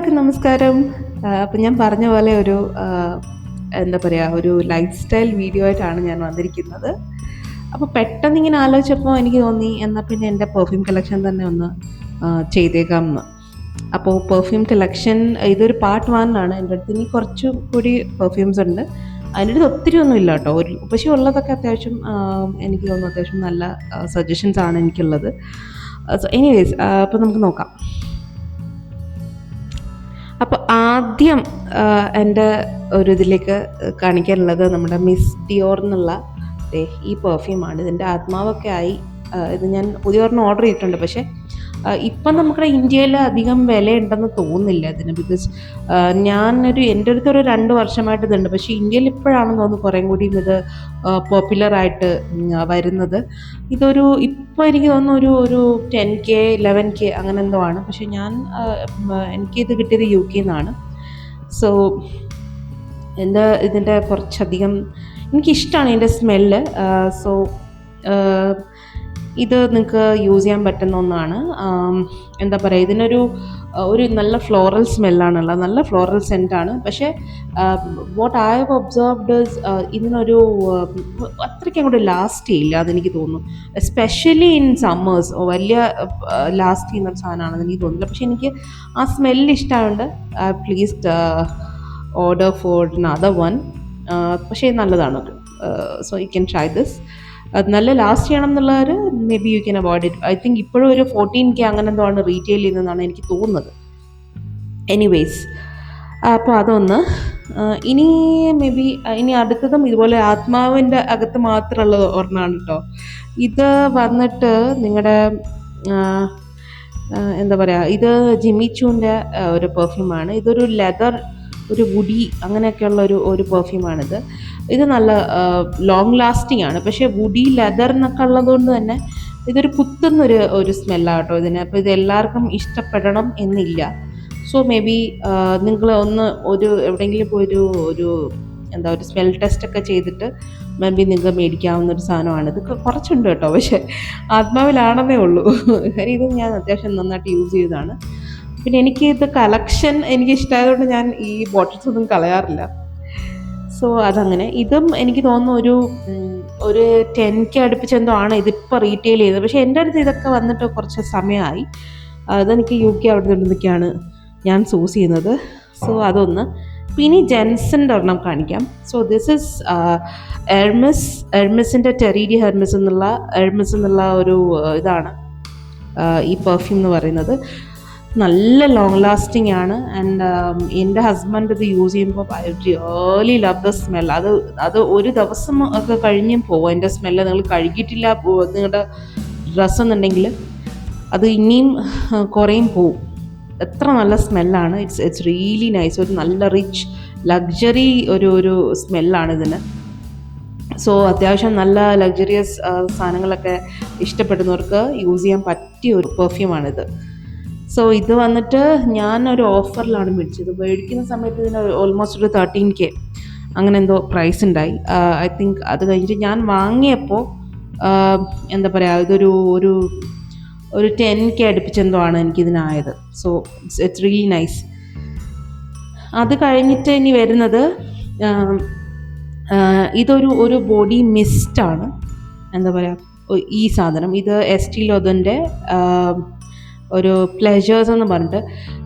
എല്ലാവർക്കും നമസ്കാരം. അപ്പം ഞാൻ പറഞ്ഞ പോലെ എന്താ പറയുക, ഒരു ലൈഫ് സ്റ്റൈൽ വീഡിയോ ആയിട്ടാണ് ഞാൻ വന്നിരിക്കുന്നത്. അപ്പോൾ പെട്ടെന്ന് ഇങ്ങനെ ആലോചിച്ചപ്പോൾ എനിക്ക് തോന്നി എന്നാൽ പിന്നെ എൻ്റെ പെർഫ്യൂം കളക്ഷൻ തന്നെ ഒന്ന് ചെയ്തേക്കാം എന്ന്. അപ്പോൾ പെർഫ്യൂം കളക്ഷൻ ഇതൊരു പാർട്ട് 1 ആണ്. എൻ്റെ അടുത്ത് ഇനി കുറച്ചും കൂടി പെർഫ്യൂംസ് ഉണ്ട്. അതിൻ്റെ അടുത്ത് ഒത്തിരി ഒന്നും ഇല്ല കേട്ടോ. പക്ഷേ ഉള്ളതൊക്കെ അത്യാവശ്യം എനിക്ക് തോന്നുന്നു അത്യാവശ്യം നല്ല സജഷൻസ് ആണ് എനിക്കുള്ളത്. എനിവേസ്, അപ്പോൾ നമുക്ക് നോക്കാം. അപ്പോൾ ആദ്യം എൻ്റെ ഒരു ഇതിലേക്ക് കാണിക്കാനുള്ളത് നമ്മുടെ മിസ് ഡിയോർ എന്നുള്ള ഈ പെർഫ്യൂമാണ്. ഇതിൻ്റെ ആത്മാവൊക്കെ ആയി. ഇത് ഞാൻ പുതിയ ഒരെണ്ണം ഓർഡർ ചെയ്തിട്ടുണ്ട്. പക്ഷേ ഇപ്പം നമ്മുടെ ഇന്ത്യയിൽ അധികം വിലയുണ്ടെന്ന് തോന്നുന്നില്ല ഇതിന്. ബിക്കോസ് എൻ്റെ അടുത്തൊരു 2 വർഷമായിട്ട് ഇതുണ്ട്. പക്ഷേ ഇന്ത്യയിൽ ഇപ്പോഴാണെന്ന് തോന്നുന്നു കുറേം കൂടിയും ഇത് പോപ്പുലറായിട്ട് വരുന്നത്. ഇപ്പോൾ എനിക്ക് തോന്നുന്നു ഒരു 10K 11K അങ്ങനെ എന്തോ ആണ്. പക്ഷേ എനിക്കിത് കിട്ടിയത് UK നിന്നാണ്. സോ ഇതിൻ്റെ കുറച്ചധികം എനിക്കിഷ്ടമാണ് ഇതിൻ്റെ സ്മെല്ല്. സോ ഇത് നിങ്ങൾക്ക് യൂസ് ചെയ്യാൻ പറ്റുന്ന ഒന്നാണ്. എന്താ പറയുക, ഒരു നല്ല ഫ്ലോറൽ സ്മെല്ലാണുള്ളത്, നല്ല ഫ്ലോറൽ സെൻറ്റാണ്. പക്ഷേ വാട്ട് ഐ ഹവ് ഒബ്സർവ്ഡ് അത്രയ്ക്ക് അങ്ങോട്ട് ലാസ്റ്റ് ചെയ്യില്ല അതെനിക്ക് തോന്നുന്നു. എസ്പെഷ്യലി ഇൻ സമ്മേഴ്സ് വലിയ ലാസ്റ്റ് ചെയ്യുന്ന സാധനമാണെന്ന് എനിക്ക് തോന്നുന്നില്ല. പക്ഷേ എനിക്ക് ആ സ്മെല്ല് ഇഷ്ടമായതുകൊണ്ട് please order for another one. പക്ഷേ നല്ലതാണ്. So you can try this. അത് നല്ല ലാസ്റ്റ് ചെയ്യണം എന്നുള്ളവർ maybe you can avoid it. I think ഇപ്പോഴും ഒരു 14K അങ്ങനെ എന്തോ ആണ് റീറ്റെയിൽ ചെയ്യുന്നതെന്നാണ് എനിക്ക് തോന്നുന്നത്. എനിവേസ്, അപ്പോൾ അതൊന്ന്. ഇനി അടുത്തതും ഇതുപോലെ ആത്മാവിൻ്റെ അകത്ത് മാത്രമുള്ള ഒരെണ്ണമാണ് കേട്ടോ. ഇത് വന്നിട്ട് നിങ്ങളുടെ എന്താ പറയുക, ഇത് ജിമ്മി ചൂൻ്റെ ഒരു പെർഫ്യൂമാണ്. ഇതൊരു ലെതർ, ഒരു വുഡി അങ്ങനെയൊക്കെയുള്ള ഒരു പെർഫ്യൂമാണിത്. ഇത് നല്ല ലോങ് ലാസ്റ്റിംഗ് ആണ്. പക്ഷേ വുഡി ലെതർ എന്നൊക്കെ ഉള്ളതുകൊണ്ട് തന്നെ ഇതൊരു കുത്തുന്നൊരു സ്മെല്ലാണ് കേട്ടോ ഇതിന്. അപ്പോൾ ഇത് എല്ലാവർക്കും ഇഷ്ടപ്പെടണം എന്നില്ല. സോ മേ ബി നിങ്ങൾ എവിടെയെങ്കിലും പോയി ഒരു സ്മെൽ ടെസ്റ്റ് ഒക്കെ ചെയ്തിട്ട് മേ ബി നിങ്ങൾക്ക് മേടിക്കാവുന്ന ഒരു സാധനമാണ്. ഇത് കുറച്ചുണ്ട് കേട്ടോ, പക്ഷേ ആത്മാവിലാണെന്നേ ഉള്ളൂ. കാര്യം ഇത് ഞാൻ അത്യാവശ്യം നന്നായിട്ട് യൂസ് ചെയ്തതാണ്. പിന്നെ ഇത് കളക്ഷൻ എനിക്കിഷ്ടമായതുകൊണ്ട് ഞാൻ ഈ ബോട്ടിൽസ് ഒന്നും കളയാറില്ല. സോ അതങ്ങനെ. ഇതും എനിക്ക് തോന്നുന്നു ഒരു 10K അടുപ്പിച്ചെന്തോ ആണ് ഇതിപ്പോൾ റീറ്റെയിൽ ചെയ്തത്. പക്ഷേ എൻ്റെ അടുത്ത് ഇതൊക്കെ വന്നിട്ട് കുറച്ച് സമയമായി. അതെനിക്ക് UK അവിടെ നിന്നൊക്കെയാണ് ഞാൻ സൂസ് ചെയ്യുന്നത്. സോ അതൊന്ന്. പിന്നെ ജെൻസൻ്റെ ഒരെണ്ണം കാണിക്കാം. സോ ദിസ് ഇസ് എർമിസിൻ്റെ ടെറീഡി ഹെർമിസ് എന്നുള്ള ഒരു ഇതാണ് ഈ പെർഫ്യൂം എന്ന് പറയുന്നത്. നല്ല ലോങ് ലാസ്റ്റിംഗ് ആണ്. ആൻഡ് എൻ്റെ ഹസ്ബൻഡ് ഇത് യൂസ് ചെയ്യുമ്പോൾ I really love the smell. അത് ഒരു ദിവസം ഒക്കെ കഴിഞ്ഞും പോകും അതിൻ്റെ സ്മെല്ല്. നിങ്ങൾ കഴുകിയിട്ടില്ല നിങ്ങളുടെ ഡ്രസ്സ് എന്നുണ്ടെങ്കിൽ അത് ഇനിയും കുറേയും പോവും. എത്ര നല്ല സ്മെല്ലാണ്. It's really nice. ഒരു നല്ല റിച്ച് ലക്സറി ഒരു സ്മെല്ലാണ് ഇതിന്. സോ അത്യാവശ്യം നല്ല ലക്സറിയസ് സാധനങ്ങളൊക്കെ ഇഷ്ടപ്പെടുന്നവർക്ക് യൂസ് ചെയ്യാൻ പറ്റിയ ഒരു പെർഫ്യൂമാണിത്. സോ ഇത് വന്നിട്ട് ഞാനൊരു ഓഫറിലാണ് മേടിച്ചത്. മേടിക്കുന്ന സമയത്ത് ഇതിന് ഓൾമോസ്റ്റ് ഒരു 13K അങ്ങനെ എന്തോ പ്രൈസ് ഉണ്ടായി. ഐ തിങ്ക് അത് കഴിഞ്ഞിട്ട് ഞാൻ വാങ്ങിയപ്പോൾ എന്താ പറയുക, ഒരു 10K അടുപ്പിച്ചെന്തോ ആണ് എനിക്കിതിനായത്. So it's really nice. അത് കഴിഞ്ഞിട്ട് ഇനി വരുന്നത് ഒരു ബോഡി മിസ്റ്റാണ്. എന്താ പറയുക, ഈ സാധനം ഇത് എസ്റ്റീ ലോദറിൻ്റെ ഒരു പ്ലെഷേഴ്സ് എന്ന് പറഞ്ഞിട്ട്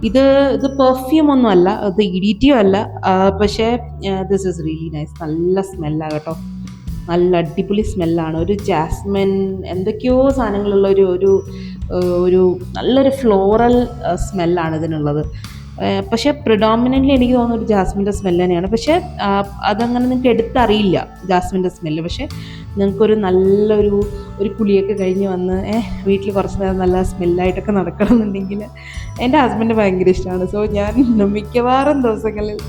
ഇത് പെർഫ്യൂം ഒന്നും അല്ല, ഇത് ഇഡിറ്റിയും അല്ല. പക്ഷേ ദിസ് ഈസ് റിയലി നൈസ്. നല്ല സ്മെല്ലാണ് കേട്ടോ. നല്ല അടിപൊളി സ്മെല്ലാണ്. ഒരു ജാസ്മിൻ എന്തൊക്കെയോ സാധനങ്ങളുള്ള ഒരു നല്ലൊരു ഫ്ലോറൽ സ്മെല്ലാണ് ഇതിനുള്ളത്. പക്ഷേ പ്രിഡോമിനൻ്റ്ലി എനിക്ക് തോന്നുന്നു ഒരു ജാസ്മിൻ്റെ സ്മെല്ല് തന്നെയാണ്. പക്ഷേ അതങ്ങനെ നിങ്ങൾക്ക് എടുത്തറിയില്ല ജാസ്മിൻ്റെ സ്മെല്ല്. പക്ഷേ നിങ്ങൾക്കൊരു നല്ലൊരു കുളിയൊക്കെ കഴിഞ്ഞ് വന്ന് വീട്ടിൽ കുറച്ച് നേരം നല്ല സ്മെല്ലായിട്ടൊക്കെ നടക്കണം എന്നുണ്ടെങ്കിൽ എൻ്റെ ഹസ്ബൻഡ് ഭയങ്കര ഇഷ്ടമാണ്. സോ ഞാൻ മിക്കവാറും ദിവസങ്ങളിൽ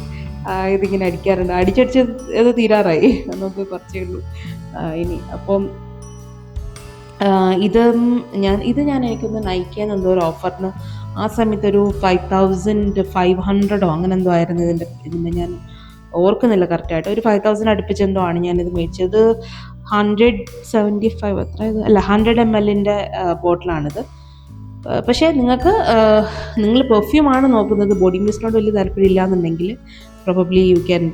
ഇതിങ്ങനെ അടിക്കാറുണ്ട്. അടിച്ചടിച്ച് ഇത് തീരാറായി, നമുക്ക് കുറച്ചേ ഉള്ളൂ ഇനി. അപ്പം ഇത് ഞാൻ എനിക്കൊന്ന് നയിക്കാൻ എന്തോ ഒരു ഓഫറിന് ആ സമയത്ത് ഒരു 5500 അങ്ങനെ എന്തോ ആയിരുന്നു ഇതിൻ്റെ ഞാൻ ഓർക്കുന്നില്ല കറക്റ്റായിട്ട്. ഒരു 5000 അടുപ്പിച്ചെന്തോ ആണ് ഞാനിത് മേടിച്ചത്. 175 100 ml ബോട്ടിലാണിത്. പക്ഷേ നിങ്ങൾ പെർഫ്യൂമാണ് നോക്കുന്നത്, ബോഡി മിസ്റ്റിനോട് വലിയ താല്പര്യമില്ല എന്നുണ്ടെങ്കിൽ probably U can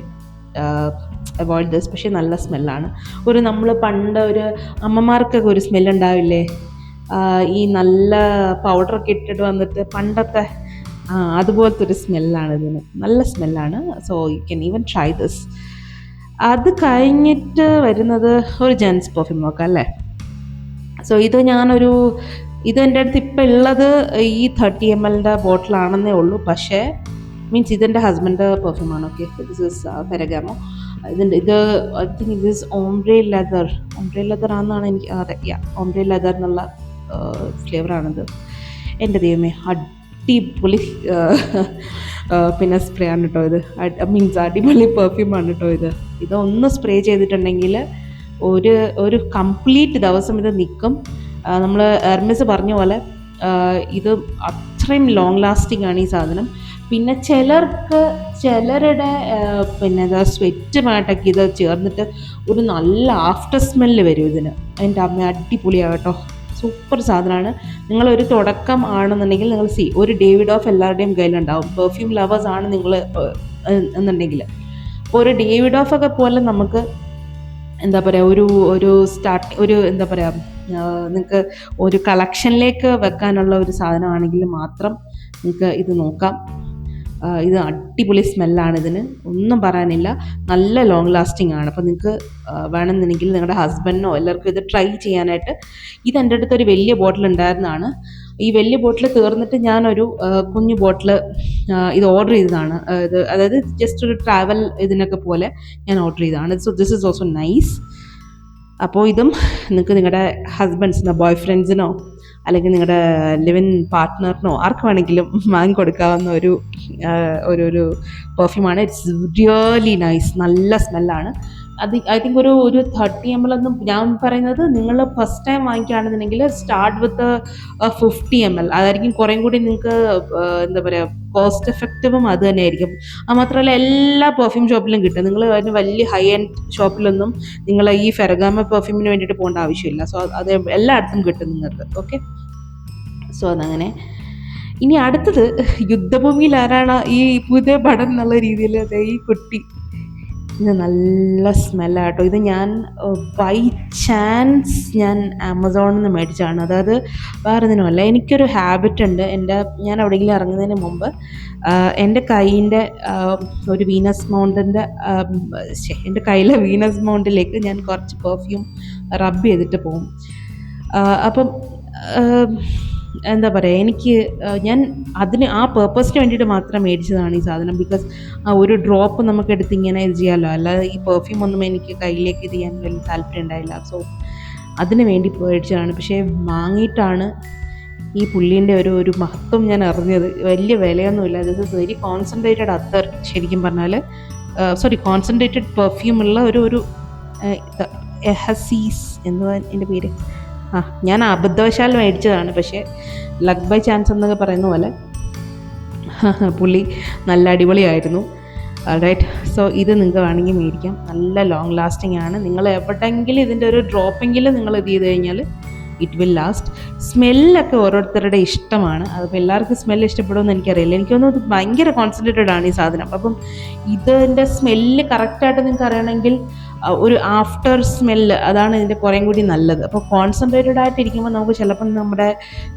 avoid this. പക്ഷേ നല്ല സ്മെല്ലാണ്. നമ്മൾ പണ്ട് ഒരു അമ്മമാർക്കൊക്കെ ഒരു സ്മെല്ലുണ്ടാവില്ലേ, ഈ നല്ല പൗഡറൊക്കെ ഇട്ടിട്ട് വന്നിട്ട് പണ്ടത്തെ അതുപോലത്തെ ഒരു സ്മെല്ലാണ് ഇതിന്. നല്ല സ്മെല്ലാണ്. So you can even try this. അത് കഴിഞ്ഞിട്ട് വരുന്നത് ഒരു ജെൻസ് പെർഫ്യൂം നോക്കാം അല്ലേ. സോ ഇത് എൻ്റെ അടുത്ത് ഇപ്പം ഉള്ളത് ഈ 30 ml ബോട്ടിലാണെന്നേ ഉള്ളൂ. പക്ഷേ മീൻസ് ഇതെൻ്റെ ഹസ്ബൻഡ് പെർഫ്യൂമാണ്. Okay, this is Ferragamo. ഇത് ഐ തിങ്ക് ഇത് ഇസ് ഓംബ്രേ ലെതർ ആണെന്നാണ് എനിക്ക്, അതെ, ഓംബ്രേ ലെതർ എന്നുള്ള ഫ്ലേവറാണിത്. എൻ്റെ ദൈവമേ, അടിപൊളി പിന്നെ സ്പ്രേ ആണ് കേട്ടോ ഇത്. മീൻസ് അടിപൊളി പെർഫ്യൂമാണ് കേട്ടോ ഇതൊന്ന് സ്പ്രേ ചെയ്തിട്ടുണ്ടെങ്കിൽ ഒരു കംപ്ലീറ്റ് ദിവസം ഇത് നിൽക്കും. നമ്മൾ എർമിസ് പറഞ്ഞ പോലെ ഇത് അത്രയും ലോങ് ലാസ്റ്റിംഗ് ആണ് ഈ സാധനം. പിന്നെ ചിലരുടെ പിന്നെ സ്വെറ്റുമായിട്ടൊക്കെ ഇത് ചേർന്നിട്ട് ഒരു നല്ല ആഫ്റ്റർ സ്മെല്ല് വരും ഇതിന്. അതിൻ്റെ അമ്മ അടിപൊളിയാണ് കേട്ടോ, സൂപ്പർ സാധനമാണ്. നിങ്ങളൊരു തുടക്കം ആണെന്നുണ്ടെങ്കിൽ നിങ്ങൾ ഒരു ഡേവിഡ് ഓഫ് എല്ലാവരുടെയും കയ്യിലുണ്ടാവും. പെർഫ്യൂം ലവേഴ്സ് ആണ് നിങ്ങൾ എന്നുണ്ടെങ്കിൽ. അപ്പോൾ ഒരു ഡേവിഡ് ഓഫ് ഒക്കെ പോലെ നമുക്ക് എന്താ പറയുക, എന്താ പറയുക, നിങ്ങൾക്ക് ഒരു കളക്ഷനിലേക്ക് വെക്കാനുള്ള ഒരു സാധനമാണെങ്കിൽ മാത്രം നിങ്ങൾക്ക് ഇത് നോക്കാം. ഇത് അടിപൊളി സ്മെല്ലാണ്, ഇതിന് ഒന്നും പറയാനില്ല. നല്ല ലോങ് ലാസ്റ്റിംഗ് ആണ്. അപ്പോൾ നിങ്ങൾക്ക് വേണമെന്നുണ്ടെങ്കിൽ നിങ്ങളുടെ ഹസ്ബൻഡിനോ എല്ലാവർക്കും ഇത് ട്രൈ ചെയ്യാനായിട്ട്. ഇത് എൻ്റെ അടുത്തൊരു വലിയ ബോട്ടിൽ ഉണ്ടായിരുന്നതാണ്. ഈ വലിയ ബോട്ടിൽ തീർന്നിട്ട് ഞാനൊരു കുഞ്ഞു ബോട്ടിൽ ഇത് ഓർഡർ ചെയ്തതാണ്. അതായത് ജസ്റ്റ് ഒരു ട്രാവൽ ഇതിനൊക്കെ പോലെ ഞാൻ ഓർഡർ ചെയ്തതാണ്. So this is also nice. അപ്പോൾ ഇതും നിങ്ങൾക്ക് നിങ്ങളുടെ ഹസ്ബൻഡ്സിനോ ബോയ് ഫ്രണ്ട്സിനോ അല്ലെങ്കിൽ നിങ്ങളുടെ ലിവിൻ പാർട്ട്ണറിനോ ആർക്ക് വേണമെങ്കിലും വാങ്ങിക്കൊടുക്കാവുന്ന ഒരു പെർഫ്യൂമാണ്. It's really nice. നല്ല സ്മെല്ലാണ്. ഐ തിങ്ക് ഒരു 30 ml ഒന്നും ഞാൻ പറയുന്നത്, നിങ്ങൾ ഫസ്റ്റ് ടൈം വാങ്ങിക്കുകയാണെന്നുണ്ടെങ്കിൽ സ്റ്റാർട്ട് വിത്ത് 50 ml. അതായിരിക്കും കുറേ കൂടി നിങ്ങൾക്ക് എന്താ പറയുക കോസ്റ്റ് എഫക്റ്റീവും അത് തന്നെയായിരിക്കും. അത് മാത്രമല്ല എല്ലാ പെർഫ്യൂം ഷോപ്പിലും കിട്ടും. നിങ്ങൾ അതിന് വലിയ ഹൈ എൻഡ് ഷോപ്പിലൊന്നും നിങ്ങൾ ഈ ഫെറഗാമ പെർഫ്യൂമിന് വേണ്ടിയിട്ട് പോകേണ്ട ആവശ്യമില്ല. സോ അത് എല്ലായിടത്തും കിട്ടും നിങ്ങൾക്ക്. ഓക്കെ, സോ അതങ്ങനെ. ഇനി അടുത്തത് യുദ്ധഭൂമിയിൽ ആരാണ് ഈ പുതിയ പടം എന്നുള്ള രീതിയിൽ ഈ കുട്ടി. ഇത് നല്ല സ്മെല്ലാട്ടോ. ഇത് ഞാൻ ബൈ ചാൻസ് ഞാൻ ആമസോണിൽ നിന്ന് മേടിച്ചതാണ്. അതായത് വേറെ ഒന്നിനുമല്ല. എനിക്കൊരു ഹാബിറ്റ് ഉണ്ട്. ഞാൻ എവിടെയെങ്കിലും ഇറങ്ങുന്നതിന് മുമ്പ് എൻ്റെ കയ്യിൻ്റെ ഒരു വീനസ് മൗണ്ടിൻ്റെ എൻ്റെ കയ്യിലെ വീനസ് മൗണ്ടിലേക്ക് ഞാൻ കുറച്ച് പെർഫ്യൂം റബ്ബ് ചെയ്തിട്ട് പോകും. അപ്പം എന്താ പറയുക, ഞാൻ ആ പേർപ്പസിന് വേണ്ടിയിട്ട് മാത്രം മേടിച്ചതാണ് ഈ സാധനം. ബിക്കോസ് ഒരു ഡ്രോപ്പ് നമുക്ക് എടുത്ത് ഇങ്ങനെ ഇത് ചെയ്യാമല്ലോ. അല്ലാതെ ഈ പെർഫ്യൂം ഒന്നും എനിക്ക് കയ്യിലേക്ക് ഇത് ചെയ്യാൻ വലിയ താല്പര്യം ഉണ്ടായില്ല. സോ അതിന് വേണ്ടി മേടിച്ചതാണ്. പക്ഷേ വാങ്ങിയിട്ടാണ് ഈ പുള്ളീൻ്റെ ഒരു മഹത്വം ഞാൻ അറിഞ്ഞത്. വലിയ വിലയൊന്നുമില്ല. ദിസ് ഇസ് വെരി കോൺസെൻട്രേറ്റഡ് അത്തർ. ശരിക്കും പറഞ്ഞാൽ കോൺസെൻട്രേറ്റഡ് പെർഫ്യൂമുള്ള ഒരു എഹസീസ് എന്നുവാ എൻ്റെ പേര്. ഞാൻ അബദ്ധവശാൽ മേടിച്ചതാണ്. പക്ഷേ ലക്ക് ബൈ ചാൻസ് എന്നൊക്കെ പറയുന്ന പോലെ പുള്ളി നല്ല അടിപൊളിയായിരുന്നു. റൈറ്റ്. സോ ഇത് നിങ്ങൾക്ക് വേണമെങ്കിൽ മേടിക്കാം. നല്ല ലോങ് ലാസ്റ്റിംഗ് ആണ്. നിങ്ങൾ എവിടെയെങ്കിലും ഇതിൻ്റെ ഒരു ഡ്രോപ്പെങ്കിലും നിങ്ങൾ ഇത് ചെയ്ത് കഴിഞ്ഞാൽ ഇറ്റ് വിൽ ലാസ്റ്റ്. സ്മെല്ലൊക്കെ ഓരോരുത്തരുടെ ഇഷ്ടമാണ്. അതിപ്പോൾ എല്ലാവർക്കും സ്മെല്ല് ഇഷ്ടപ്പെടുമെന്ന് എനിക്കറിയില്ല. എനിക്കൊന്നും ഭയങ്കര കോൺസെൻട്രേറ്റഡ് ആണ് ഈ സാധനം. അപ്പം ഇതിൻ്റെ സ്മെല്ല് കറക്റ്റായിട്ട് നിങ്ങൾക്ക് അറിയണമെങ്കിൽ ഒരു ആഫ്റ്റർ സ്മെല്ല്, അതാണ് ഇതിൻ്റെ കുറേ കൂടി നല്ലത്. അപ്പോൾ കോൺസെൻട്രേറ്റഡ് ആയിട്ടിരിക്കുമ്പോൾ നമുക്ക് ചിലപ്പം നമ്മുടെ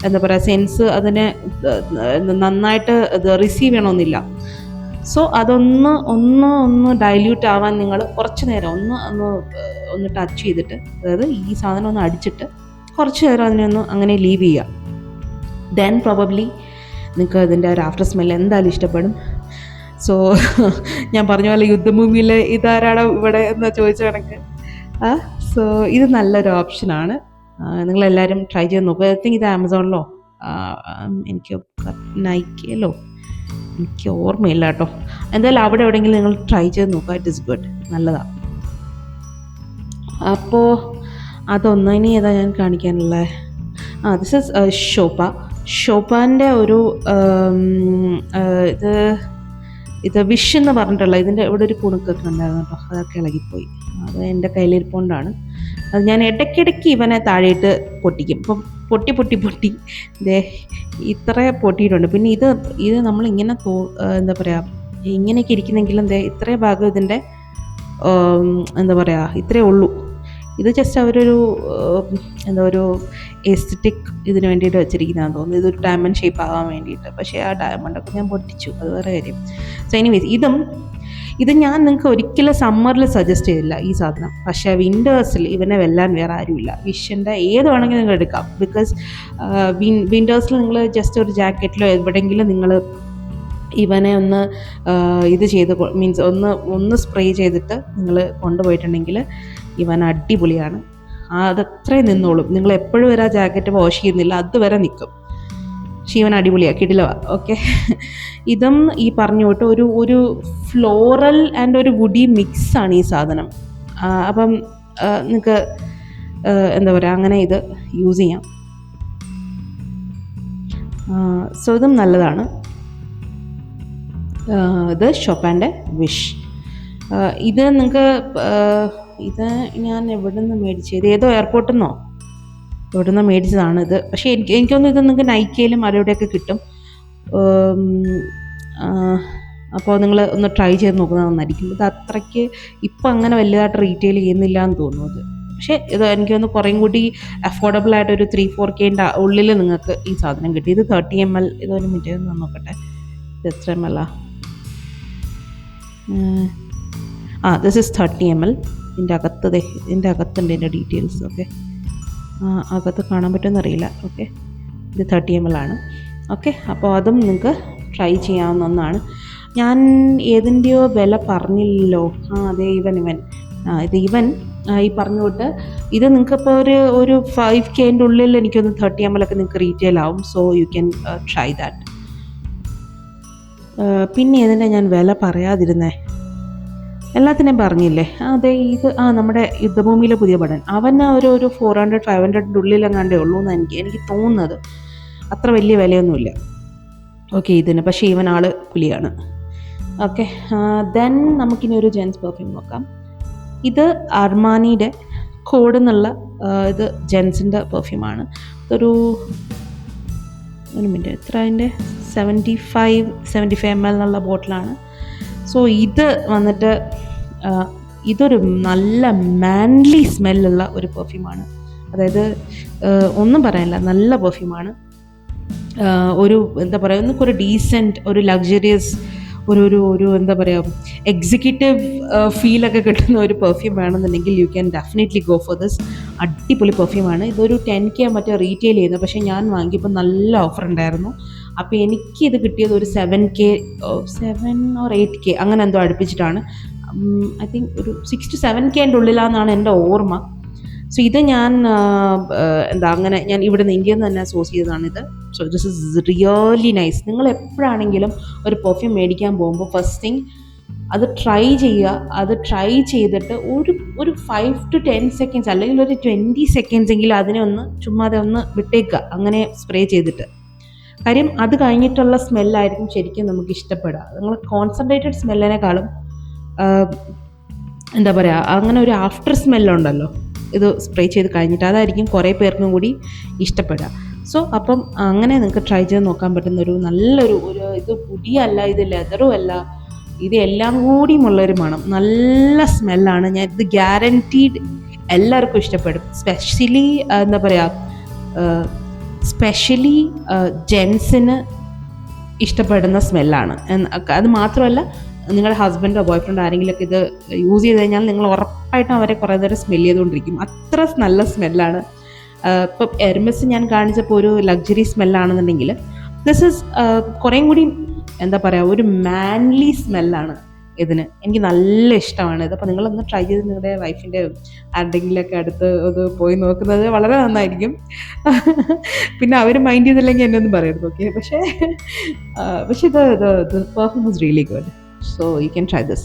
എന്താ പറയുക സെൻസ് അതിനെ നന്നായിട്ട് ഇത് റിസീവ് ചെയ്യണമെന്നില്ല. സോ അതൊന്ന് ഡൈല്യൂട്ട് ആവാൻ നിങ്ങൾ കുറച്ച് നേരം ഒന്ന് ടച്ച് ചെയ്തിട്ട്, അതായത് ഈ സാധനം ഒന്ന് അടിച്ചിട്ട് കുറച്ച് നേരം അതിനൊന്ന് അങ്ങനെ ലീവ് ചെയ്യുക. ദെൻ പ്രോബബ്ലി നിങ്ങൾക്ക് അതിൻ്റെ ഒരു ആഫ്റ്റർ സ്മെല്ല് എന്തായാലും ഇഷ്ടപ്പെടും. സോ ഞാൻ പറഞ്ഞ പോലെ യുദ്ധഭൂമിയിൽ ഇതാരാണ് ഇവിടെ എന്ന് ചോദിച്ച കണക്ക്. സോ ഇത് നല്ലൊരു ഓപ്ഷനാണ്. നിങ്ങളെല്ലാവരും ട്രൈ ചെയ്ത് നോക്കുക. ഐ തിങ്ക് ഇത് ആമസോണിലോ എനിക്ക് നൈക്കയിലോ എനിക്ക് ഓർമ്മയില്ല കേട്ടോ. എന്തായാലും അവിടെ എവിടെയെങ്കിലും നിങ്ങൾ ട്രൈ ചെയ്ത് നോക്കുക. ഇറ്റ് ഇസ് ഗുഡ്, നല്ലതാണ്. അപ്പോൾ അതൊന്ന്. ഇനി ഏതാ ഞാൻ കാണിക്കാനുള്ളത്? ദിസ് ഇസ് ഷോപ്പാൻ്റെ ഒരു ഇത് വിഷ് എന്ന് പറഞ്ഞിട്ടുള്ള ഇതിൻ്റെ ഇവിടെ ഒരു കുണുക്കൊക്കെ ഉണ്ടായിരുന്നു കേട്ടോ. അതൊക്കെ ഇളകിപ്പോയി. അത് എൻ്റെ കയ്യിലിരിപ്പോണ്ടാണ്. അത് ഞാൻ ഇടയ്ക്കിടയ്ക്ക് ഇവനെ താഴെയിട്ട് പൊട്ടിക്കും. ഇപ്പം പൊട്ടി പൊട്ടി പൊട്ടി ദേ ഇത്ര പൊട്ടിയിട്ടുണ്ട്. പിന്നെ ഇത് നമ്മളിങ്ങനെ എന്താ പറയുക, ഇങ്ങനെയൊക്കെ ഇരിക്കുന്നെങ്കിലും ദേ ഇത്രയും ഭാഗം ഇതിൻ്റെ എന്താ പറയുക ഇത്രയേ ഉള്ളൂ. ഇത് ജസ്റ്റ് അവരൊരു എന്താ ഒരു എസ്തറ്റിക് ഇതിന് വേണ്ടിയിട്ട് വെച്ചിരിക്കുന്നതാണെന്ന് തോന്നുന്നു. ഇതൊരു ഡയമണ്ട് ഷേപ്പ് ആവാൻ വേണ്ടിയിട്ട്. പക്ഷേ ആ ഡയമണ്ടൊക്കെ ഞാൻ പൊട്ടിച്ചു, അത് വേറെ കാര്യം. സോ എനിവേസ് ഇത് ഞാൻ നിങ്ങൾക്ക് ഒരിക്കലും സമ്മറിൽ സജസ്റ്റ് ചെയ്തില്ല ഈ സാധനം. പക്ഷേ വിൻ്റേഴ്സിൽ ഇവനെ വെല്ലാൻ വേറെ ആരുമില്ല. വിഷിൻ്റെ ഏത് വേണമെങ്കിലും നിങ്ങൾ എടുക്കാം. ബിക്കോസ് വിൻ്റേഴ്സിൽ നിങ്ങൾ ജസ്റ്റ് ഒരു ജാക്കറ്റിലോ എവിടെയെങ്കിലും നിങ്ങൾ ഇവനെ ഒന്ന് ഇത് ചെയ്ത് മീൻസ് ഒന്ന് സ്പ്രേ ചെയ്തിട്ട് നിങ്ങൾ കൊണ്ടുപോയിട്ടുണ്ടെങ്കിൽ ഇവൻ അടിപൊളിയാണ്. അതത്രയും നിന്നോളും. നിങ്ങൾ എപ്പോഴും വരെ ആ ജാക്കറ്റ് വാഷ് ചെയ്യുന്നില്ല, അതുവരെ നിൽക്കും. പക്ഷേ ഇവൻ അടിപൊളിയാണ്, കിടിലവാ. ഓക്കെ, ഇതും ഈ പറഞ്ഞു പോയിട്ട് ഒരു ഫ്ലോറൽ ആൻഡ് ഒരു വുഡി മിക്സാണ് ഈ സാധനം. അപ്പം നിങ്ങൾക്ക് എന്താ പറയുക അങ്ങനെ ഇത് യൂസ് ചെയ്യാം. സോ ഇതും നല്ലതാണ്. ഇത് ഷോപ്പാൻ്റെ വിഷ്. ഇത് നിങ്ങൾക്ക് ഇത് ഞാൻ എവിടെ നിന്ന് മേടിച്ചത്, ഏതോ എയർപോർട്ടിൽ നിന്നോ എവിടെ നിന്ന് മേടിച്ചതാണ് ഇത്. പക്ഷേ എനിക്കൊന്നും ഇത് നിങ്ങൾക്ക് നൈക്കയിലും അവിടെയൊക്കെ കിട്ടും. അപ്പോൾ നിങ്ങൾ ഒന്ന് ട്രൈ ചെയ്ത് നോക്കുന്നത് നന്നായിരിക്കും. ഇത് അത്രയ്ക്ക് ഇപ്പം അങ്ങനെ വലുതായിട്ട് റീറ്റെയിൽ ചെയ്യുന്നില്ല എന്ന് തോന്നുന്നു ഇത്. പക്ഷേ ഇത് എനിക്കൊന്ന് കുറേയും കൂടി അഫോർഡബിൾ ആയിട്ട് ഒരു 3-4K ഉള്ളിൽ നിങ്ങൾക്ക് ഈ സാധനം കിട്ടി. ഇത് 30 ml. ഇതൊരു മിനിറ്റ് ഒന്ന് നോക്കട്ടെ, ഇത് എത്ര ml ആ? This is 30 ml. ഇതിൻ്റെ അകത്തുണ്ട് ഇതിൻ്റെ ഡീറ്റെയിൽസ്. ഓക്കെ, അകത്ത് കാണാൻ പറ്റുമെന്നറിയില്ല. ഓക്കെ, ഇത് 30 ml ആണ്. ഓക്കെ, അപ്പോൾ അതും നിങ്ങൾക്ക് ട്രൈ ചെയ്യാവുന്ന ഒന്നാണ്. ഞാൻ ഏതിൻ്റെയോ വില പറഞ്ഞില്ലല്ലോ. അതെ ഇവൻ ഇത് ഈ പറഞ്ഞുകൊണ്ട് ഇത് നിങ്ങൾക്കിപ്പോൾ ഒരു 5K ഉള്ളിൽ എനിക്കൊന്ന് 30 ml ഒക്കെ നിങ്ങൾക്ക് റീറ്റെയിൽ ആവും. So you can try that. പിന്നെ ഏതിൻ്റെ ഞാൻ വില പറയാതിരുന്നേ, എല്ലാത്തിനെയും പറഞ്ഞില്ലേ? അതെ ഇത് നമ്മുടെ യുദ്ധഭൂമിയിലെ പുതിയ പടൻ, അവന് ഒരു 400-500 ഉള്ളിലെങ്ങാണ്ടേ ഉള്ളൂ എന്ന് എനിക്ക് തോന്നുന്നത്. അത്ര വലിയ വിലയൊന്നുമില്ല. ഓക്കെ, ഇതിന് പക്ഷേ ഇവൻ ആൾ പുലിയാണ്. ഓക്കെ, ദെൻ നമുക്കിനി ഒരു ജെൻസ് പെർഫ്യൂം നോക്കാം. ഇത് അർമാനിയുടെ കോഡ് എന്നുള്ള ഇത് ജെൻസിൻ്റെ പെർഫ്യൂമാണ്. ഇതൊരു മിനിറ്റ് എത്ര അതിൻ്റെ 75 ml എന്നുള്ള ബോട്ടിലാണ്. സോ ഇത് വന്നിട്ട് ഇതൊരു നല്ല മാൻലി സ്മെല്ലുള്ള ഒരു പെർഫ്യൂമാണ്. അതായത് ഒന്നും പറയാനില്ല, നല്ല പെർഫ്യൂമാണ്. ഒരു എന്താ പറയുക, ഒന്നൊക്കെ ഒരു ഡീസൻറ്റ് ഒരു ലക്സറിയസ് ഒരു എന്താ പറയുക എക്സിക്യൂട്ടീവ് ഫീലൊക്കെ കിട്ടുന്ന ഒരു പെർഫ്യൂം വേണമെന്നുണ്ടെങ്കിൽ U can definitely go for this. അടിപൊളി പെർഫ്യൂമാണ്. ഇതൊരു 10K മറ്റോ റീറ്റെയിൽ ചെയ്യുന്നത്. പക്ഷേ ഞാൻ വാങ്ങിയപ്പോൾ നല്ല ഓഫർ ഉണ്ടായിരുന്നു. അപ്പോൾ എനിക്കിത് കിട്ടിയത് ഒരു 7 or 8K അങ്ങനെ എന്തോ അടുപ്പിച്ചിട്ടാണ്. ഐ തിങ്ക് ഒരു 6 to 7K ഉള്ളിലാണെന്നാണ് എൻ്റെ ഓർമ്മ. സോ ഇത് ഞാൻ അങ്ങനെ ഞാൻ ഇവിടുന്ന് ഇന്ത്യയിൽ നിന്ന് തന്നെ സോഴ്സ് ചെയ്തതാണിത്. So this is really nice. നിങ്ങൾ എപ്പോഴാണെങ്കിലും ഒരു പെർഫ്യൂം മേടിക്കാൻ പോകുമ്പോൾ ഫസ്റ്റ് തിങ് അത് ട്രൈ ചെയ്യുക. അത് ട്രൈ ചെയ്തിട്ട് ഒരു 5 to 10 seconds അല്ലെങ്കിൽ ഒരു 20 seconds എങ്കിലും അതിനെ ചുമ്മാതെ ഒന്ന് വിട്ടേക്കുക, അങ്ങനെ സ്പ്രേ ചെയ്തിട്ട്. കാര്യം അത് കഴിഞ്ഞിട്ടുള്ള സ്മെല്ലായിരിക്കും ശരിക്കും നമുക്ക് ഇഷ്ടപ്പെടുക. നിങ്ങൾ കോൺസെൻട്രേറ്റഡ് സ്മെല്ലിനേക്കാളും എന്താ പറയുക അങ്ങനെ ഒരു ആഫ്റ്റർ സ്മെല്ലുണ്ടല്ലോ ഇത് സ്പ്രേ ചെയ്ത് കഴിഞ്ഞിട്ട്, അതായിരിക്കും കുറേ പേർക്കും കൂടി ഇഷ്ടപ്പെടുക. സോ അപ്പം അങ്ങനെ നിങ്ങൾക്ക് ട്രൈ ചെയ്ത് നോക്കാൻ പറ്റുന്ന ഒരു നല്ലൊരു ഇത് പുതിയല്ല, ഇത് ലെതറും അല്ല, ഇത് എല്ലാം കൂടിയുമുള്ളൊരു മണം, നല്ല സ്മെല്ലാണ്. ഞാൻ ഇത് ഗ്യാരൻറ്റീഡ് എല്ലാവർക്കും ഇഷ്ടപ്പെടും. എന്താ പറയുക സ്പെഷ്യലി ജെൻസിന് ഇഷ്ടപ്പെടുന്ന സ്മെല്ലാണ്. അത് മാത്രമല്ല നിങ്ങളുടെ ഹസ്ബൻഡോ ബോയ്ഫ്രണ്ടോ ആരെങ്കിലുമൊക്കെ ഇത് യൂസ് ചെയ്ത് കഴിഞ്ഞാൽ നിങ്ങൾ ഉറപ്പായിട്ടും അവരെ കുറേ നേരം സ്മെല്ല് ചെയ്തുകൊണ്ടിരിക്കും. അത്ര നല്ല സ്മെല്ലാണ്. ഇപ്പം എർമെസ് ഞാൻ കാണിച്ചപ്പോൾ ഒരു ലക്സറി സ്മെല്ലാണെന്നുണ്ടെങ്കിൽ ദിസ് ഈസ് കുറേയും കൂടി എന്താ പറയുക ഒരു മാൻലി സ്മെല്ലാണ് ഇതിന്. എനിക്ക് നല്ല ഇഷ്ടമാണ് ഇത്. അപ്പോൾ നിങ്ങളൊന്ന് ട്രൈ ചെയ്ത് നിങ്ങളുടെ വൈഫിൻ്റെ ആരുടെങ്കിലൊക്കെ അടുത്ത് അത് പോയി നോക്കുന്നത് വളരെ നന്നായിരിക്കും. പിന്നെ അവർ മൈൻഡ് ചെയ്തില്ലെങ്കിൽ എന്നെ ഒന്നും പറയരുത്. ഓക്കെ, പക്ഷേ ഇത് perfume is really good. So you can try this.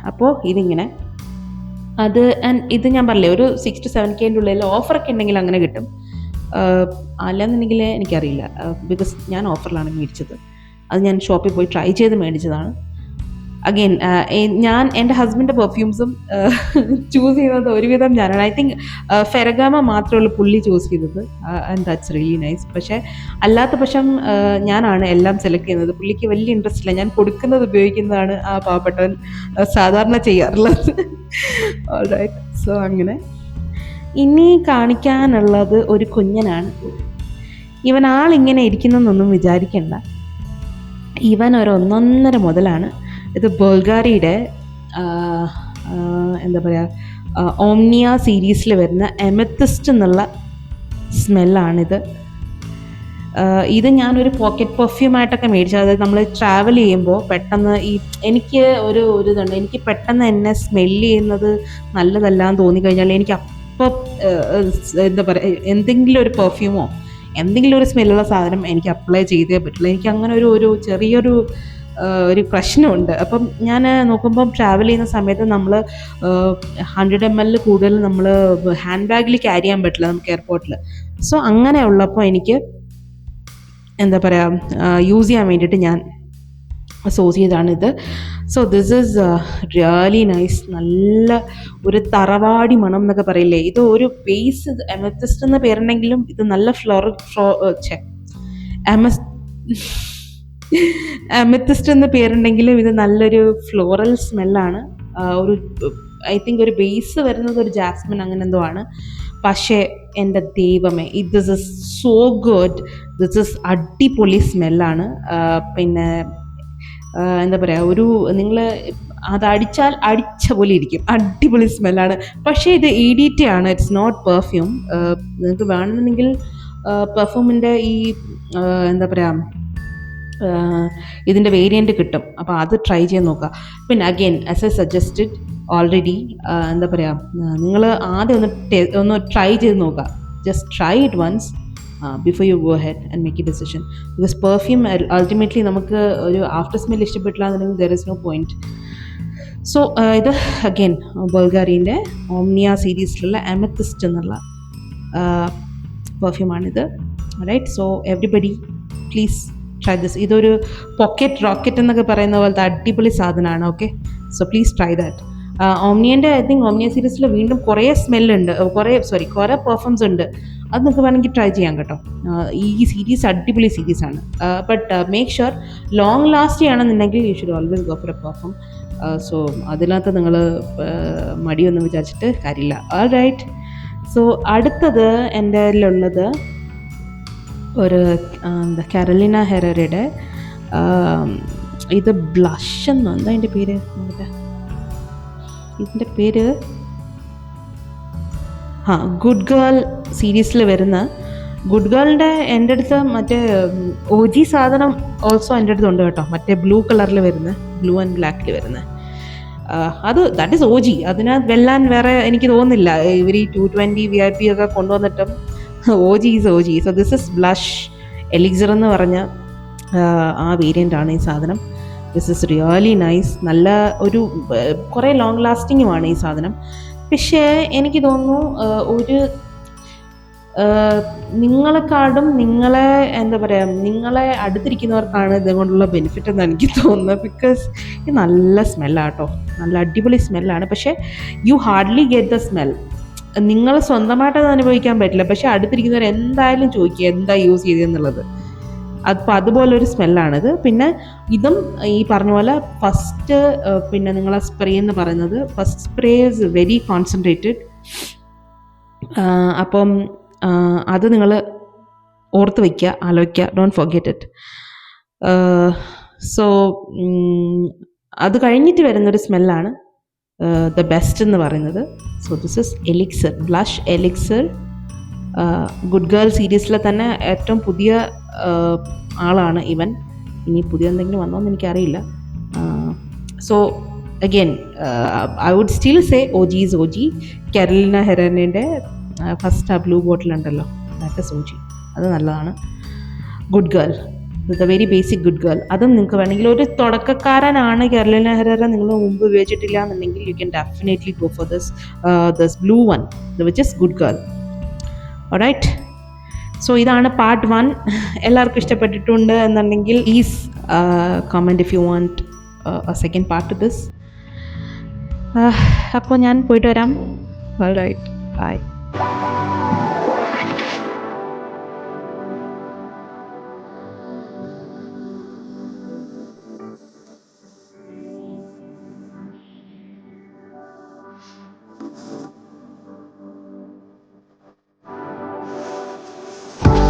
അപ്പോൾ ഇതിങ്ങനെ ഇത് ഞാൻ പറഞ്ഞില്ലേ ഒരു 6 to 7K ഉള്ളിൽ ഓഫറൊക്കെ ഉണ്ടെങ്കിൽ അങ്ങനെ കിട്ടും. അല്ലാന്നുണ്ടെങ്കിൽ എനിക്കറിയില്ല, ബിക്കോസ് ഞാൻ ഓഫറിലാണ് മേടിച്ചത്. അത് ഞാൻ ഷോപ്പിൽ പോയി ട്രൈ ചെയ്ത് മേടിച്ചതാണ്. അഗെയിൻ ഞാൻ എൻ്റെ ഹസ്ബൻഡിൻ്റെ പെർഫ്യൂംസും ചൂസ് ചെയ്യുന്നത് ഒരുവിധം ഞാനാണ്. ഐ തിങ്ക് ഫെറഗാമ മാത്രമേ ഉള്ളൂ പുള്ളി ചൂസ് ചെയ്തത്, ആൻഡ് ദാറ്റ്സ് റിയലി നൈസ്. പക്ഷേ അല്ലാത്ത പക്ഷം ഞാനാണ് എല്ലാം സെലക്ട് ചെയ്യുന്നത്. പുള്ളിക്ക് വലിയ ഇൻട്രസ്റ്റ് ഇല്ല, ഞാൻ കൊടുക്കുന്നത് ഉപയോഗിക്കുന്നതാണ് ആ പാവപ്പെട്ടവൻ സാധാരണ ചെയ്യാറുള്ളത്. ഓൾറൈറ്റ്, സോ അങ്ങനെ. ഇനി കാണിക്കാനുള്ളത് ഒരു കുഞ്ഞനാണ്. ഇവൻ ആളിങ്ങനെ ഇരിക്കുന്നതെന്നൊന്നും വിചാരിക്കണ്ട, ഇവൻ ഒരു ഒന്നൊന്നര മുതലാണ്. ഇത് ബൾഗാരിയുടെ എന്താ പറയുക, ഓംനിയ സീരീസിൽ വരുന്ന എമത്തിസ്റ്റ് എന്നുള്ള സ്മെല്ലാണിത്. ഇത് ഞാനൊരു പോക്കറ്റ് പെർഫ്യൂമായിട്ടൊക്കെ മേടിച്ചത്. അതായത് നമ്മൾ ട്രാവൽ ചെയ്യുമ്പോൾ പെട്ടെന്ന് എനിക്ക് ഒരു ഇതുണ്ട്, എനിക്ക് പെട്ടെന്ന് എന്നെ സ്മെല്ല് ചെയ്യുന്നത് നല്ലതല്ലാന്ന് തോന്നിക്കഴിഞ്ഞാൽ എനിക്ക് അപ്പം എന്താ പറയുക, എന്തെങ്കിലും ഒരു പെർഫ്യൂമോ എന്തെങ്കിലും ഒരു സ്മെല്ലുള്ള സാധനം എനിക്ക് അപ്ലൈ ചെയ്തേ പറ്റുള്ളൂ. എനിക്ക് അങ്ങനെ ഒരു ചെറിയൊരു പ്രശ്നമുണ്ട്. അപ്പം ഞാൻ നോക്കുമ്പം ട്രാവൽ ചെയ്യുന്ന സമയത്ത് നമ്മൾ 100 ml കൂടുതൽ നമ്മൾ ഹാൻഡ് ബാഗിൽ ക്യാരി ചെയ്യാൻ പറ്റില്ല നമുക്ക് എയർപോർട്ടിൽ. സോ അങ്ങനെ ഉള്ളപ്പോൾ എനിക്ക് എന്താ പറയുക, യൂസ് ചെയ്യാൻ വേണ്ടിയിട്ട് ഞാൻ സോസ് ചെയ്താണിത്. So this is really nice. നല്ല ഒരു തറവാടി മണം എന്നൊക്കെ പറയില്ലേ, ഇത് ഒരു ബേസ് എമത്തിസ്റ്റ് എന്ന പേരുണ്ടെങ്കിലും ഇത് നല്ല എമത്തിസ്റ്റ് എന്ന പേരുണ്ടെങ്കിലും ഇത് നല്ലൊരു ഫ്ലോറൽ സ്മെല്ലാണ്. ഒരു ഐ തിങ്ക് ഒരു ബേസ് വരുന്നത് ഒരു ജാസ്മിൻ അങ്ങനെ എന്തോ ആണ്. പക്ഷേ എൻ്റെ ദൈവമേ, this is so good. This is അടിപൊളി സ്മെല്ലാണ്. പിന്നെ എന്താ പറയുക, ഒരു നിങ്ങൾ അത് അടിച്ച പോലെ ഇരിക്കും, അടിപൊളി സ്മെല്ലാണ്. പക്ഷേ ഇത് EDT ആണ്, ഇറ്റ്സ് നോട്ട് പെർഫ്യൂം. നിങ്ങൾക്ക് വേണമെന്നുണ്ടെങ്കിൽ പെർഫ്യൂമിൻ്റെ എന്താ പറയുക, ഇതിൻ്റെ വേരിയൻറ്റ് കിട്ടും, അപ്പോൾ അത് ട്രൈ ചെയ്ത് നോക്കുക. പിന്നെ again as a suggested already, എന്താ പറയുക, നിങ്ങൾ ആദ്യം ഒന്ന് ട്രൈ ചെയ്ത് നോക്കുക. Just try it once before you go head and make a decision. Because perfume ultimately നമുക്ക് ഒരു ആഫ്റ്റർ സ്മെൽ ഇഷ്ടപ്പെട്ടില്ല എന്നുണ്ടെങ്കിൽ there is no point. So ഇത് അഗെയിൻ ബൾഗാരിൻ്റെ ഓംനിയ സീരീസിലുള്ള എമത്തിസ്റ്റ് എന്നുള്ള പെർഫ്യൂമാണിത്. Right, so everybody please try this. ഇതൊരു പോക്കറ്റ് റോക്കറ്റ് എന്നൊക്കെ പറയുന്ന പോലത്തെ അടിപൊളി സാധനമാണ്. Okay, so please try that. ഓംനിയൻ്റെ I think ഓംനിയ സീരീസിൽ വീണ്ടും കുറേ സ്മെല്ലുണ്ട്, കുറേ പെർഫ്യൂംസ് ഉണ്ട്. അത് നിങ്ങൾക്ക് വേണമെങ്കിൽ ട്രൈ ചെയ്യാം കേട്ടോ. ഈ സീരീസ് അടിപൊളി സീരീസാണ്. But make sure long last ചെയ്യണമെന്നുണ്ടെങ്കിൽ you should always go for a perfume. So അതിനകത്ത് നിങ്ങൾ മടിയൊന്നും വിചാരിച്ചിട്ട് കാര്യമില്ല. ഓൾ റൈറ്റ്, സോ അടുത്തത് എൻ്റെ ഉള്ളത് ഒരു എന്താ കാരോലിന ഹെറേറയുടെ ഇത് ബ്ലഷ് എന്നോ എന്താ അതിൻ്റെ പേര്, ഇതിൻ്റെ പേര് ഗുഡ് ഗേൾ സീരീസിൽ വരുന്ന ഗുഡ് ഗേളിൻ്റെ എൻ്റെ അടുത്ത് മറ്റേ OG സാധനം ഓൾസോ എൻ്റെ അടുത്തുണ്ട് കേട്ടോ. മറ്റേ ബ്ലൂ കളറിൽ വരുന്ന, ബ്ലൂ ആൻഡ് ബ്ലാക്കിൽ വരുന്ന അത് ദാറ്റ് ഈസ് OG. അതിനകത്ത് വെല്ലാൻ വേറെ എനിക്ക് തോന്നുന്നില്ല. ഇവർ ഈ 220 VIP ഒക്കെ കൊണ്ടുവന്നിട്ടും OG is OG. So this is blush elixir എന്ന് പറഞ്ഞ ആ വേരിയൻ്റ് ആണ് ഈ സാധനം. This is really nice. നല്ല ഒരു കുറേ ലോങ് ലാസ്റ്റിങ്ങുമാണ് ഈ സാധനം. പക്ഷേ എനിക്ക് തോന്നുന്നു ഒരു നിങ്ങളെക്കാളും എന്താ പറയുക, നിങ്ങളെ അടുത്തിരിക്കുന്നവർക്കാണ് ഇതുകൊണ്ടുള്ള ബെനിഫിറ്റ് എന്ന് എനിക്ക് തോന്നുന്നത്. ബിക്കോസ് ഇത് നല്ല സ്മെല്ലാട്ടോ, നല്ല അടിപൊളി സ്മെല്ലാണ്. പക്ഷേ you hardly get the smell. നിങ്ങൾ സ്വന്തമായിട്ടത് അനുഭവിക്കാൻ പറ്റില്ല, പക്ഷേ അടുത്തിരിക്കുന്നവർ എന്തായാലും ചോദിക്കുക എന്താ യൂസ് ചെയ്തതെന്നുള്ളത്. അപ്പോൾ അതുപോലൊരു സ്മെല്ലാണിത്. പിന്നെ ഇതും ഈ പറഞ്ഞ പോലെ ഫസ്റ്റ് പിന്നെ നിങ്ങളെ സ്പ്രേ എന്ന് പറയുന്നത് first spray is very concentrated. അപ്പം അത് നിങ്ങൾ ഓർത്ത് വയ്ക്കുക, ആലോചിക്കുക, ഡോണ്ട് ഫോർഗെറ്റ് ഇറ്റ്. സോ അത് കഴിഞ്ഞിട്ട് വരുന്നൊരു സ്മെല്ലാണ് ദ ബെസ്റ്റ് എന്ന് പറയുന്നത്. So this is elixir, blush elixir. Good girl സീരീസിലെ തന്നെ ഏറ്റവും പുതിയ ആളാണ് ഇവൻ. ഇനി പുതിയ എന്തെങ്കിലും വന്നോന്ന് എനിക്കറിയില്ല. So again I would still say OG is OG. Carolina ഹെറേറയുടെ ഫസ്റ്റ് ആ ബ്ലൂ ബോട്ടിൽ ഉണ്ടല്ലോ, ദാറ്റ് ഇസ് OG. അത് നല്ലതാണ്. Good girl, the very basic good girl. അതും നിങ്ങൾക്ക് വേണമെങ്കിൽ ഒരു തുടക്കക്കാരനാണ് കാരോലിന ഹെറേറ നിങ്ങൾ മുമ്പ് ഉപയോഗിച്ചിട്ടില്ല എന്നുണ്ടെങ്കിൽ you can definitely go for this blue one which is good girl. Alright, so ഇതാണ് പാർട്ട് 1. എല്ലാവർക്കും ഇഷ്ടപ്പെട്ടിട്ടുണ്ട് എന്നുണ്ടെങ്കിൽ please comment if you want second part to this. അപ്പോൾ ഞാൻ പോയിട്ട് വരാം. All right, by.